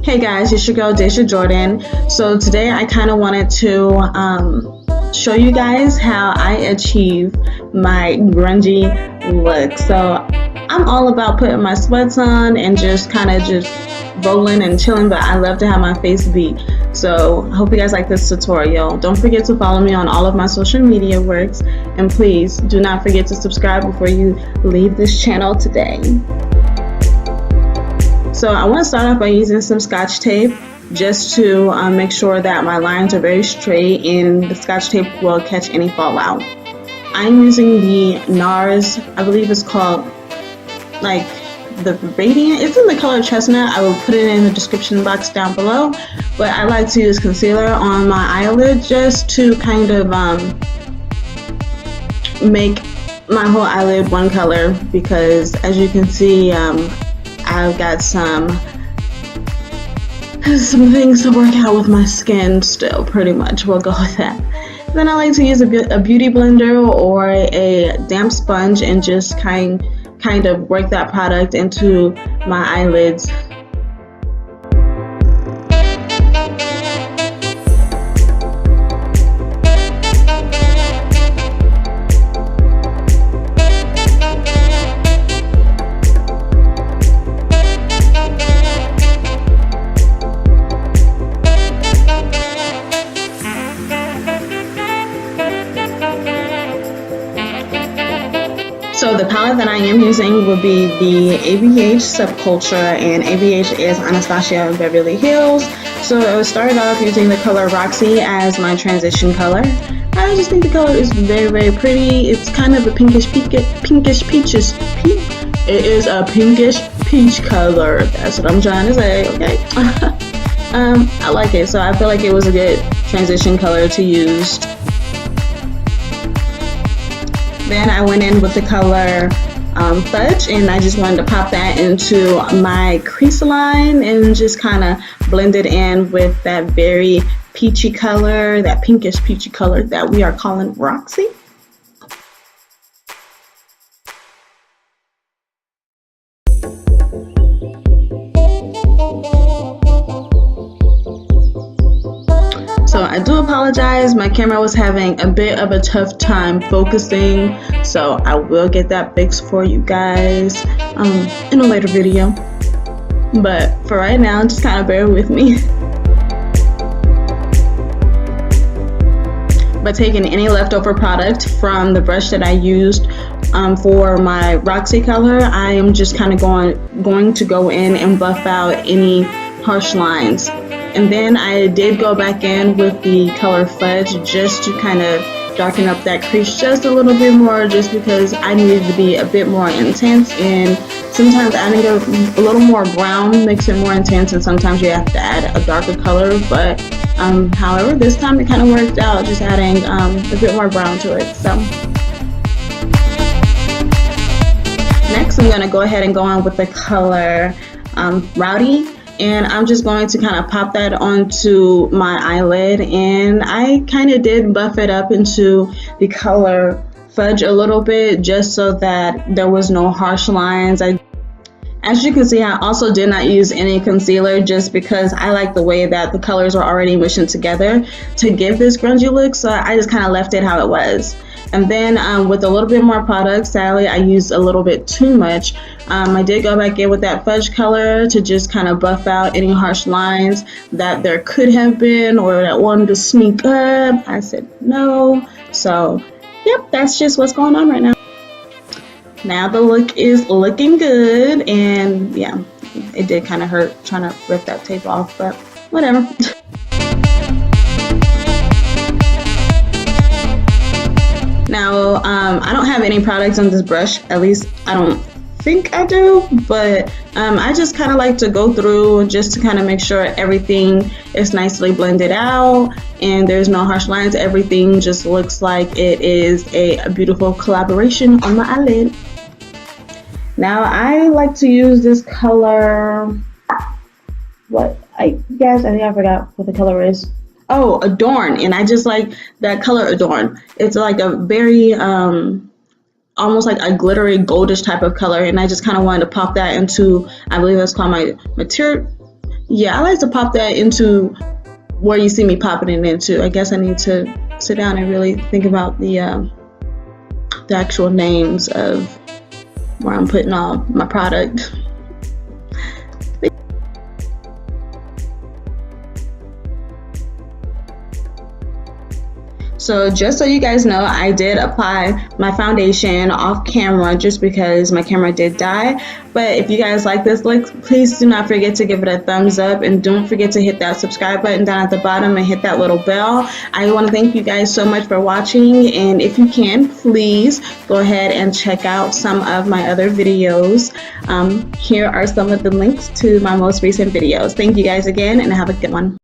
Hey guys, it's your girl Dazja Jordan. So today I kind of wanted to show you guys how I achieve my grungy look. So I'm all about putting my sweats on and just kind of just rolling and chilling, but I love to have my face beat. So I hope you guys like this tutorial. Don't forget to follow me on all of my social media works, and please do not forget to subscribe before you leave this channel today. So I want to start off by using some Scotch tape just to make sure that my lines are very straight and the Scotch tape will catch any fallout. I'm using the Nars, I believe it's called like the Radiance. It's in the color chestnut. I will put it in the description box down below. But I like to use concealer on my eyelid just to kind of make my whole eyelid one color, because as you can see, I've got some things to work out with my skin still, pretty much. We'll go with that. Then I like to use a beauty blender or a damp sponge and just kind of work that product into my eyelids. So the palette that I am using will be the ABH Subculture, and ABH is Anastasia Beverly Hills. So I started off using the color Roxy as my transition color. I just think the color is very, very pretty. It's kind of a pinkish peaches. It is a pinkish peach color. That's what I'm trying to say. Okay. I like it, so I feel like it was a good transition color to use. Then I went in with the color Fudge, and I just wanted to pop that into my crease line and just kind of blend it in with that very peachy color, that pinkish peachy color that we are calling Roxy. So I do apologize, my camera was having a bit of a tough time focusing, so I will get that fixed for you guys in a later video. But for right now, just kind of bear with me. But taking any leftover product from the brush that I used for my Roxy color, I am just kind of going to go in and buff out any harsh lines. And then I did go back in with the color Fudge just to kind of darken up that crease just a little bit more, just because I needed to be a bit more intense, and sometimes adding a little more brown makes it more intense, and sometimes you have to add a darker color. But however, this time it kind of worked out, just adding a bit more brown to it. So next I'm going to go ahead and go on with the color Rowdy. And I'm just going to kind of pop that onto my eyelid, and I kind of did buff it up into the color Fudge a little bit just so that there was no harsh lines. As you can see, I also did not use any concealer just because I like the way that the colors are already mishing together to give this grungy look, so I just kind of left it how it was. And then with a little bit more product, sadly I used a little bit too much. I did go back in with that Fudge color to just kind of buff out any harsh lines that there could have been or that wanted to sneak up. I said no. So yep, that's just what's going on right now. Now the look is looking good, and yeah, it did kind of hurt trying to rip that tape off, but whatever. Now, I don't have any products on this brush, at least I don't think I do, but I just kind of like to go through just to kind of make sure everything is nicely blended out and there's no harsh lines. Everything just looks like it is a beautiful collaboration on my eyelid. Now, I like to use this color, I think I forgot what the color is. Oh, Adorn, and I just like that color Adorn. It's like a very almost like a glittery goldish type of color, and I just kind of wanted to pop that into, I believe that's called my yeah, I like to pop that into where you see me popping it into. I guess I need to sit down and really think about the actual names of where I'm putting all my product. So just so you guys know, I did apply my foundation off camera just because my camera did die. But if you guys like this look, please do not forget to give it a thumbs up, and don't forget to hit that subscribe button down at the bottom and hit that little bell. I want to thank you guys so much for watching, and if you can, please go ahead and check out some of my other videos. Here are some of the links to my most recent videos. Thank you guys again, and have a good one.